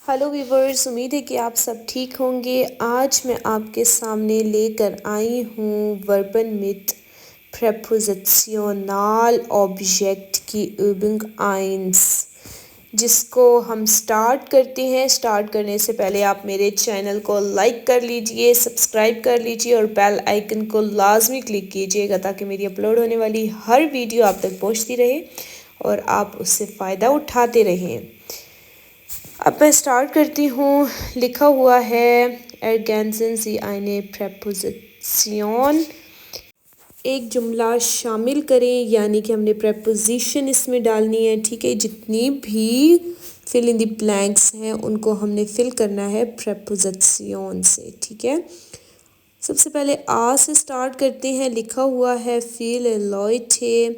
Hello viewers, उम्मीद है कि आप सब ठीक होंगे। आज मैं आपके सामने लेकर आई हूँ वर्बन mit prepositional Objekt की Übung 1, जिसको हम स्टार्ट करते हैं। स्टार्ट करने से पहले आप मेरे चैनल को लाइक कर लीजिए, सब्सक्राइब कर लीजिए और बेल आइकन को लाजमी क्लिक कीजिएगा ताकि मेरी अपलोड होने वाली हर वीडियो आप तक पहुँचती रहे और आप उससे फ़ायदा उठाते रहें। अब मैं स्टार्ट करती हूँ। लिखा हुआ है ergänzen Sie eine Präposition। एक जुमला शामिल करें, यानी कि हमने प्रेपोजिशन इसमें डालनी है। ठीक है, जितनी भी फिल इन द ब्लैंक्स हैं उनको हमने फिल करना है प्रेपोजिशन से। ठीक है, सबसे पहले आ से स्टार्ट करते हैं। लिखा हुआ है viele Leute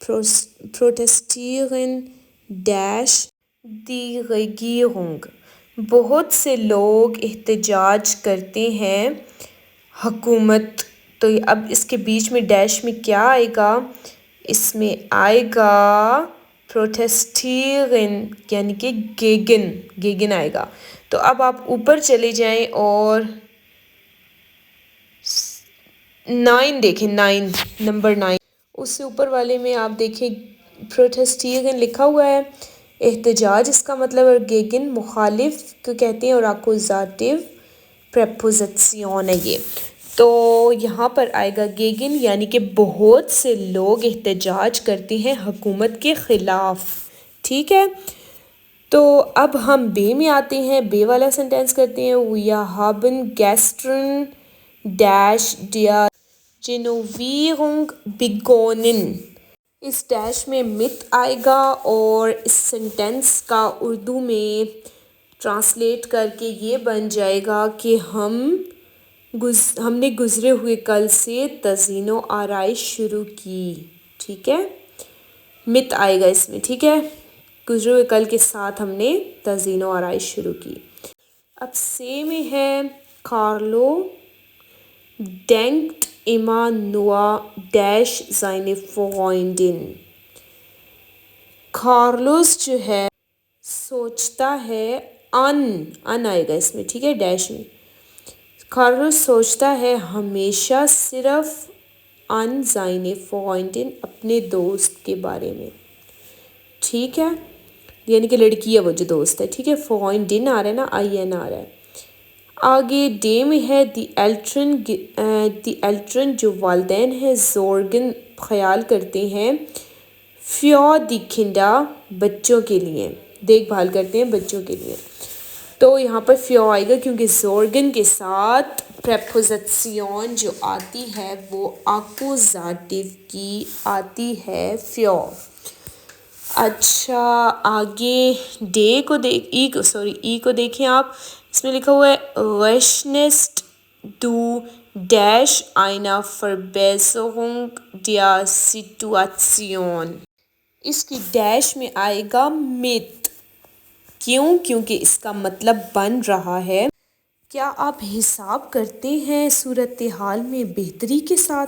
protestieren dash die Regierung। बहुत से लोग एहतजाज करते हैं हुकूमत। तो अब इसके बीच में डैश में क्या आएगा? इसमें आएगा protestieren, यानी कि गेगन आएगा। तो अब आप ऊपर चले जाएं और 9 देखें, नंबर 9, उससे ऊपर वाले में आप देखें protestieren लिखा हुआ है। एहतजाज इसका मतलब, और गेगन मुखालिफ को कहते हैं और आकुजाटिव प्रेपोजिशन है ये। तो यहाँ पर आएगा गेगन, यानी कि बहुत से लोग एहतजाज करते हैं हुकूमत के ख़िलाफ़। ठीक है, तो अब हम बे में आते हैं। बे वाला सेंटेंस करते हैं। Wir haben gestern dash der Renovierung begonnen। इस डैश में मित आएगा और इस सेंटेंस का उर्दू में ट्रांसलेट करके ये बन जाएगा कि हमने गुज़रे हुए कल से तज़ीनो आराइश शुरू की। ठीक है, मित आएगा इसमें। ठीक है, गुज़रे हुए कल के साथ हमने तज़ीनो आराइश शुरू की। अब से में है Carlo denkt immer nur dash seine Freundin। Carlos जो है सोचता है, अन आएगा इसमें। ठीक है, डैश में। कार्लोस सोचता है हमेशा सिर्फ अन seine Freundin, अपने दोस्त के बारे में। ठीक है, यानी कि लड़की है वो जो दोस्त है। ठीक है, Freundin आ रहा है ना, IN आ रहा है। आगे डे में है दी एल्ट्रन जो वालदैन है ज़ोर्गन ख्याल करते हैं, फ्योर दी किंडा बच्चों के लिए, देखभाल करते हैं बच्चों के लिए। तो यहाँ पर फ्योर आएगा क्योंकि ज़ोर्गन के साथ प्रेपोजिशन जो आती है वो आकुजाटिव की आती है, फ्योर। अच्छा, आगे डे को ई को देखें आप। इसमें लिखा हुआ है Rechnest du dash einer Verbesserung der Situation। इसकी डैश में आएगा मित। क्यों? क्योंकि इसका मतलब बन रहा है। क्या आप हिसाब करते हैं सूरत हाल में बेहतरी के साथ?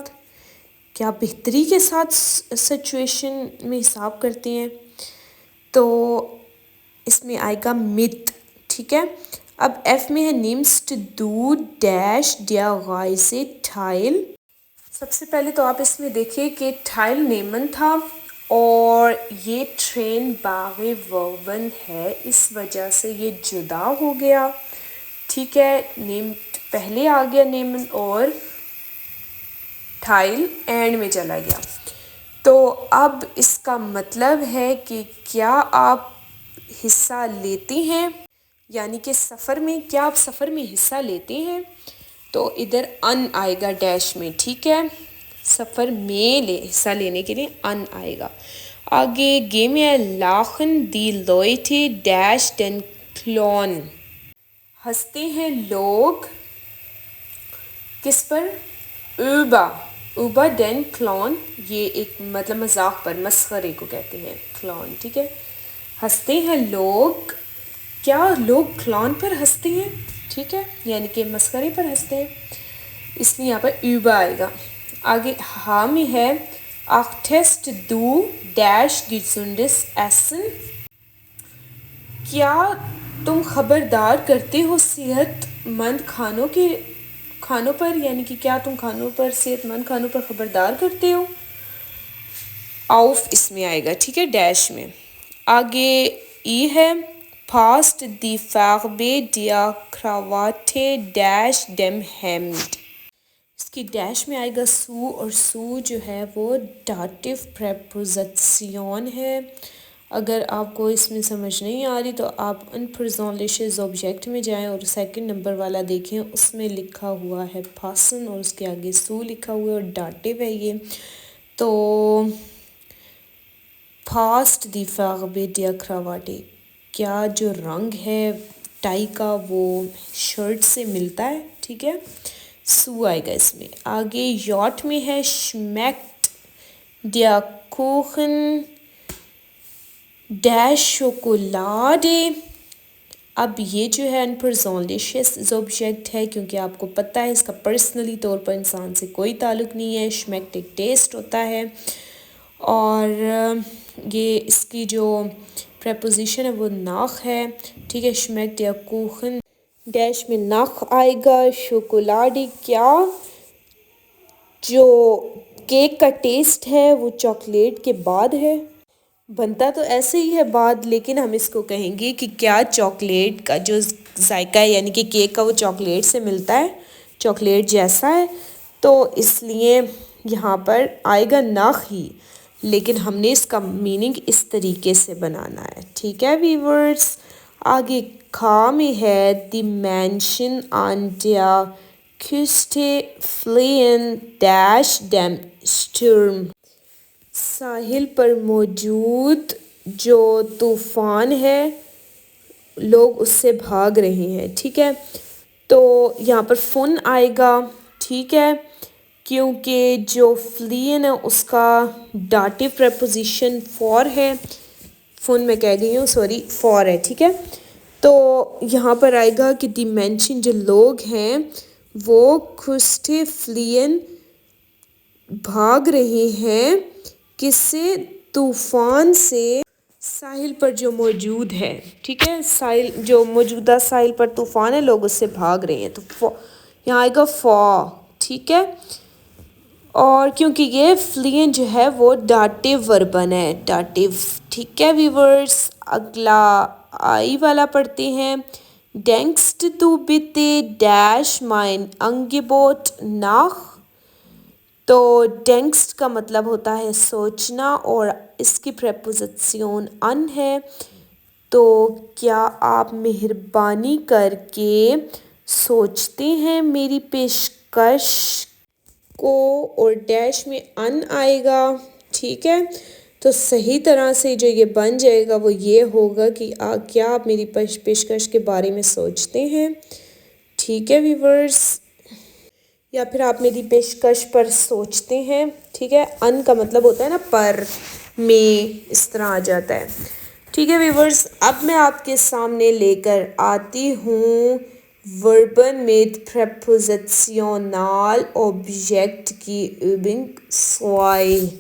क्या बेहतरी के साथ सिचुएशन में हिसाब करते हैं? तो इसमें आएगा मित। ठीक है, अब एफ में है निम्स्ट दू डैश der Reise teil। सबसे पहले तो आप इसमें देखिए कि टाइल नेमन था और ये ट्रेन बागे वर्बन है, इस वजह से ये जुदा हो गया। ठीक है, नेम पहले आ गया नेमन और टाइल एंड में चला गया। तो अब इसका मतलब है कि क्या आप हिस्सा लेते हैं, यानी कि सफ़र में, क्या आप सफ़र में हिस्सा लेते हैं? तो इधर अन आएगा डैश में। ठीक है, सफ़र में हिस्सा लेने के लिए अन आएगा। आगे गे में है लाखन दी लोइटे डैश den क्लोन। हंसते हैं लोग किस पर? ऊबा den क्लोन। ये एक मतलब मजाक पर, मस्खरे को कहते हैं क्लोन। ठीक है, हंसते हैं लोग। क्या लोग क्लोन पर हंसते हैं? ठीक है, यानी कि मस्खरे पर हंसते हैं, इसलिए यहाँ पर ऊबा आएगा। आगे हा में है achtest du dash gesundes Essen। क्या तुम खबरदार करते हो सेहतमंद खानों पर, यानी कि क्या तुम खानों पर, सेहतमंद खानों पर खबरदार करते हो। आउफ इसमें आएगा, ठीक है, डैश में। आगे ई है, फास्ट दी फैगबे दिया क्रावाटे डैश डेम हेम्ड। इसकी डैश में आएगा सू, और सू जो है वो डाटिव प्रेपोजिशन है। अगर आपको इसमें समझ नहीं आ रही तो आप अनप्रोनाउंसिएबल ऑब्जेक्ट में जाएं और सेकंड नंबर वाला देखें, उसमें लिखा हुआ है फासन और उसके आगे सू लिखा हुआ है और डाटिव है ये। तो फास्ट दी फैगबे दिया क्रावाटे, क्या जो रंग है टाई का वो शर्ट से मिलता है, ठीक है, सू आएगा इसमें। आगे यॉट में है श्मेक्ट दिया कुchen डैश शोकोलाडे। अब ये जो है अनप्रोनाउंसिएबल ऑब्जेक्ट है, क्योंकि आपको पता है इसका पर्सनली तौर पर इंसान से कोई ताल्लुक़ नहीं है। श्मेक्ट एक टेस्ट होता है, और ये इसकी जो प्रेपोजिशन है वो नाख है, ठीक है। श्मेक्ट या कुchen डैश में नाख आएगा। शोकोलाडी, क्या जो केक का टेस्ट है वो चॉकलेट के बाद है, बनता तो ऐसे ही है बाद, लेकिन हम इसको कहेंगे कि क्या चॉकलेट का जो जायका है यानी कि केक का वो चॉकलेट से मिलता है, चॉकलेट जैसा है, तो इसलिए यहाँ पर आएगा नाख ही, लेकिन हमने इसका मीनिंग इस तरीके से बनाना है, ठीक है व्यूअर्स। आगे खा में है the mansion on the Küste fliehen डैश डैम स्टर्म, साहिल पर मौजूद जो तूफ़ान है लोग उससे भाग रहे हैं, ठीक है। तो यहाँ पर फुन आएगा, ठीक है, क्योंकि जो फ्लियन है उसका डाटिव प्रेपोजिशन फॉर है, फुन मैं कह गई हूँ, सॉरी, फॉर है, ठीक है। तो यहाँ पर आएगा कि डिमेंशन जो लोग हैं वो खुस्टे फ्लियन भाग रहे हैं, किससे, तूफान से, साहिल पर जो मौजूद है, ठीक है, साहिल जो मौजूदा साहिल पर तूफान है लोग उससे भाग रहे हैं, तो यहाँ आएगा फॉ, ठीक है। और क्योंकि ये फ्लियन जो है वो डाटिव वर्बन है, डाटिव, ठीक है व्यूवर्स। अगला आई वाला पढ़ते हैं। डेंक्स्ट तू बिते डैश माइन अंगेबोट नाख, तो डेंक्स्ट का मतलब होता है सोचना और इसकी प्रेपोजिशन अन है, तो क्या आप मेहरबानी करके सोचते हैं मेरी पेशकश को, और डैश में अन आएगा, ठीक है। तो सही तरह से जो ये बन जाएगा वो ये होगा कि क्या आप मेरी पेशकश के बारे में सोचते हैं, ठीक है व्यूवर्स, या फिर आप मेरी पेशकश पर सोचते हैं, ठीक है। अन का मतलब होता है ना पर, में, इस तरह आ जाता है, ठीक है व्यूवर्स। अब मैं आपके सामने लेकर आती हूँ वर्बन में प्रेपोजिशनल ऑब्जेक्ट की übung 2।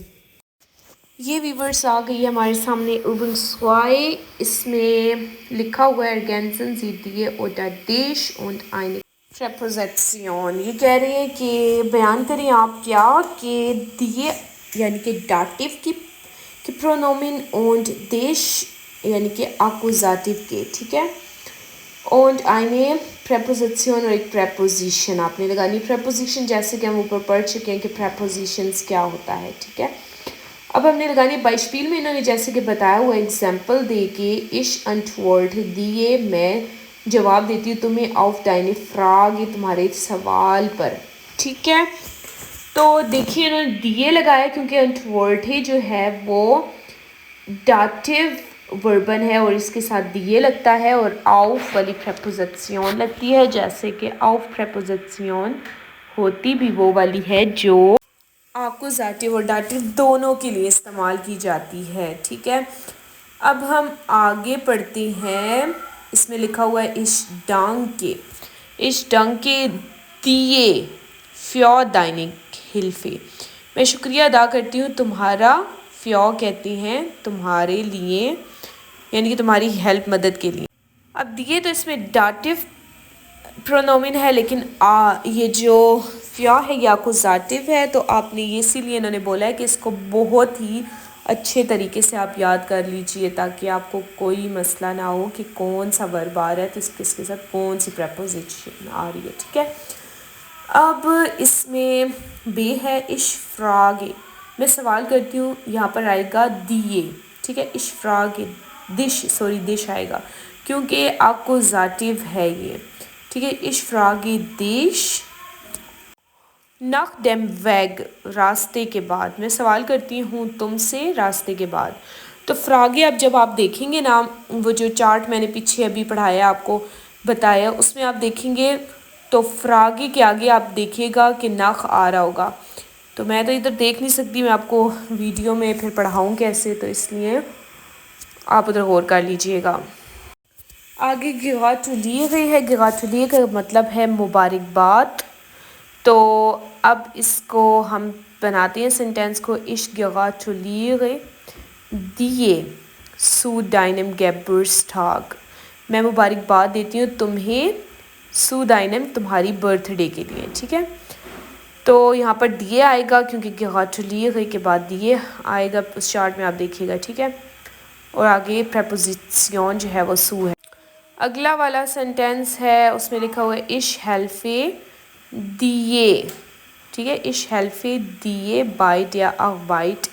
ये व्यूवर्स आ गई है हमारे सामने übung 2। इसमें लिखा हुआ है ergänzen Sie die oder dich und eine preposition. ये कह रहे हैं कि बयान करें आप क्या कि दिए यानी कि डाटिव की प्रोनोमिन और देश यानी कि आकुजाटिव के, ठीक है। और आइने प्रेपोजिशन और एक प्रेपोजिशन आपने लगानी। प्रेपोजिशन जैसे कि हम ऊपर पढ़ चुके हैं कि प्रेपोजिशंस क्या होता है, ठीक है। अब हमने लगानी बाइस्पील में इन्होंने जैसे कि बताया हुआ एग्जाम्पल दे के इश अंटवर्ड दिए, मैं जवाब देती हूँ तुम्हें ऑफ डाइने फ्राग, ये तुम्हारे सवाल पर, ठीक है। तो देखिए इन्होंने दिए लगाया क्योंकि अंटवर्ड जो है वो डाटिव वर्बन है और इसके साथ दिए लगता है, और ऑफ वाली प्रेपोजिशन लगती है, जैसे कि ऑफ प्रेपोजिशन होती भी वो वाली है जो आकुजाटिव और डाटिव दोनों के लिए इस्तेमाल की जाती है, ठीक है। अब हम आगे पढ़ते हैं। इसमें लिखा हुआ है इस डंग के दिए फ्यो दाइनिक हिल्फे, मैं शुक्रिया अदा करती हूँ तुम्हारा, फ्यो कहते हैं तुम्हारे लिए, यानी कि तुम्हारी हेल्प, मदद के लिए। अब दिए तो इसमें डाटिव प्रोनोमिन है, लेकिन ये जो फ्या है ये आकुजाटिव है, तो आपने ये इसीलिए इन्होंने बोला है कि इसको बहुत ही अच्छे तरीके से आप याद कर लीजिए ताकि आपको कोई मसला ना हो कि कौन सा वर्ब आ रहा है तो इसके साथ कौन सी प्रपोजिशन आ रही है। ठीक है, अब इसमें बे है इशफ्रागे। मैं सवाल करती हूँ, यहाँ पर आएगा दिए। ठीक है, इशफ्रागे डिश आएगा क्योंकि आकुजाटिव है ये। ठीक है, इशफ्रागे दिश नख डेम वैग, रास्ते के बाद। मैं सवाल करती हूँ तुमसे रास्ते के बाद। तो फ्रागे अब जब आप देखेंगे ना, वो जो चार्ट मैंने पीछे अभी पढ़ाया आपको बताया, उसमें आप देखेंगे तो फ्रागे के आगे आप देखिएगा कि नख आ रहा होगा। तो मैं तो इधर देख नहीं सकती, मैं आपको वीडियो में फिर पढ़ाऊँ कैसे, तो इसलिए आप उधर गौर कर लीजिएगा। आगे गिगातुलिए है। गिगातुलिए का मतलब है मुबारकबाद। तो अब इसको हम बनाते हैं सेंटेंस को। इश गिगातुलिए दिए सू डाइनम गेबर्सटाग। मैं मुबारकबाद देती हूँ तुम्हें सू डाइनम, तुम्हारी बर्थडे के लिए। ठीक है, तो यहाँ पर दिए आएगा क्योंकि गिगातुलिए के बाद दिए आएगा, उस चार्ट में आप देखिएगा। ठीक है, और आगे प्रपोजिशन जो है वो सू है। अगला वाला सेंटेंस है, उसमें लिखा हुआ है इश हेल्फे दिए। ठीक है, इश हेल्फे दिए बाइट या बाइट,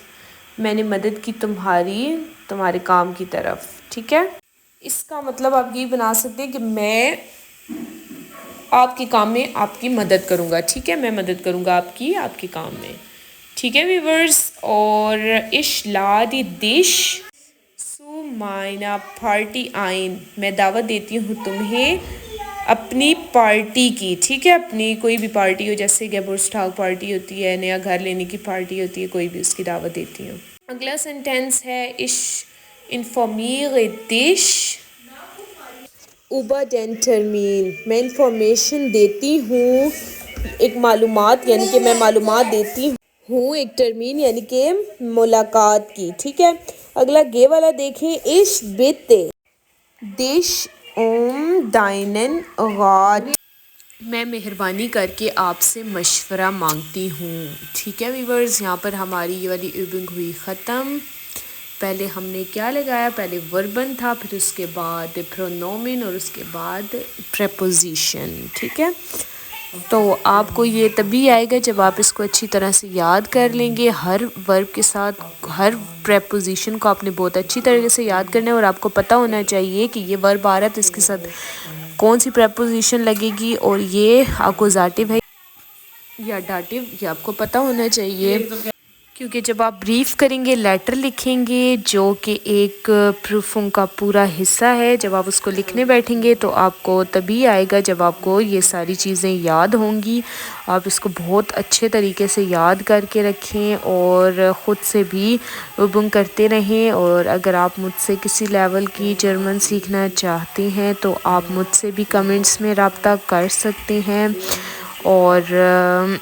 मैंने मदद की तुम्हारे काम की तरफ। ठीक है, इसका मतलब आप ये बना सकते हैं कि मैं आपके काम में आपकी मदद करूँगा। ठीक है, मैं मदद करूँगा आपके काम में। ठीक है व्यूवर्स, और इश लादी दिश मायना पार्टी आइन, मैं दावत देती हूँ तुम्हें अपनी पार्टी की। ठीक है, अपनी कोई भी पार्टी हो, जैसे गेबर्सटाग पार्टी होती है, नया घर लेने की पार्टी होती है, कोई भी उसकी दावत देती हूँ। अगला सेंटेंस है इश इन्फॉर्मीर दिश उबा डेंटरमीन, मैं इंफॉर्मेशन देती हूँ, एक मालूमात, यानी कि मैं मालूमात देती हूँ एक टर्मीन यानी कि मुलाकात की। ठीक है, अगला गे वाला देखें। इश बिते दिश दाइनन गाट, मैं मेहरबानी करके आपसे मशवरा मांगती हूँ। ठीक है व्यूवर्स, यहाँ पर हमारी ये वाली यूबिंग हुई ख़त्म। पहले हमने क्या लगाया, पहले वर्बन था, फिर उसके बाद प्रोनोमिन और उसके बाद प्रेपोजिशन। ठीक है, तो आपको ये तभी आएगा जब आप इसको अच्छी तरह से याद कर लेंगे। हर वर्ब के साथ हर प्रेपोजिशन को आपने बहुत अच्छी तरीके से याद करना है, और आपको पता होना चाहिए कि ये वर्ब आ रहा है तो इसके साथ कौन सी प्रेपोजिशन लगेगी, और ये अकुजाटिव है या डाटिव, ये आपको पता होना चाहिए। क्योंकि जब आप ब्रीफ करेंगे, लेटर लिखेंगे जो कि एक प्रूफों का पूरा हिस्सा है, जब आप उसको लिखने बैठेंगे तो आपको तभी आएगा जब आपको ये सारी चीज़ें याद होंगी। आप इसको बहुत अच्छे तरीके से याद करके रखें और ख़ुद से भी उबंग करते रहें। और अगर आप मुझसे किसी लेवल की जर्मन सीखना चाहते हैं तो आप मुझसे भी कमेंट्स में रब्ता कर सकते हैं। और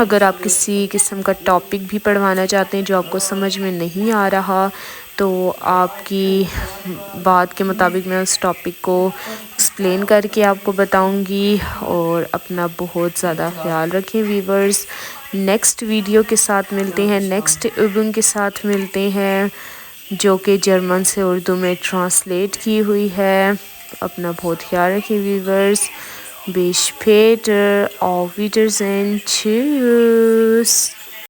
अगर आप किसी किस्म का टॉपिक भी पढ़वाना चाहते हैं जो आपको समझ में नहीं आ रहा, तो आपकी बात के मुताबिक मैं उस टॉपिक को एक्सप्लेन करके आपको बताऊंगी। और अपना बहुत ज़्यादा ख्याल रखें व्यूवर्स। नेक्स्ट वीडियो के साथ मिलते हैं, नेक्स्ट यूबिंग के साथ मिलते हैं जो कि जर्मन से उर्दू में ट्रांसलेट की हुई है। अपना बहुत ख्याल रखें viewers. Bis später, auf Wiedersehen, tschüss.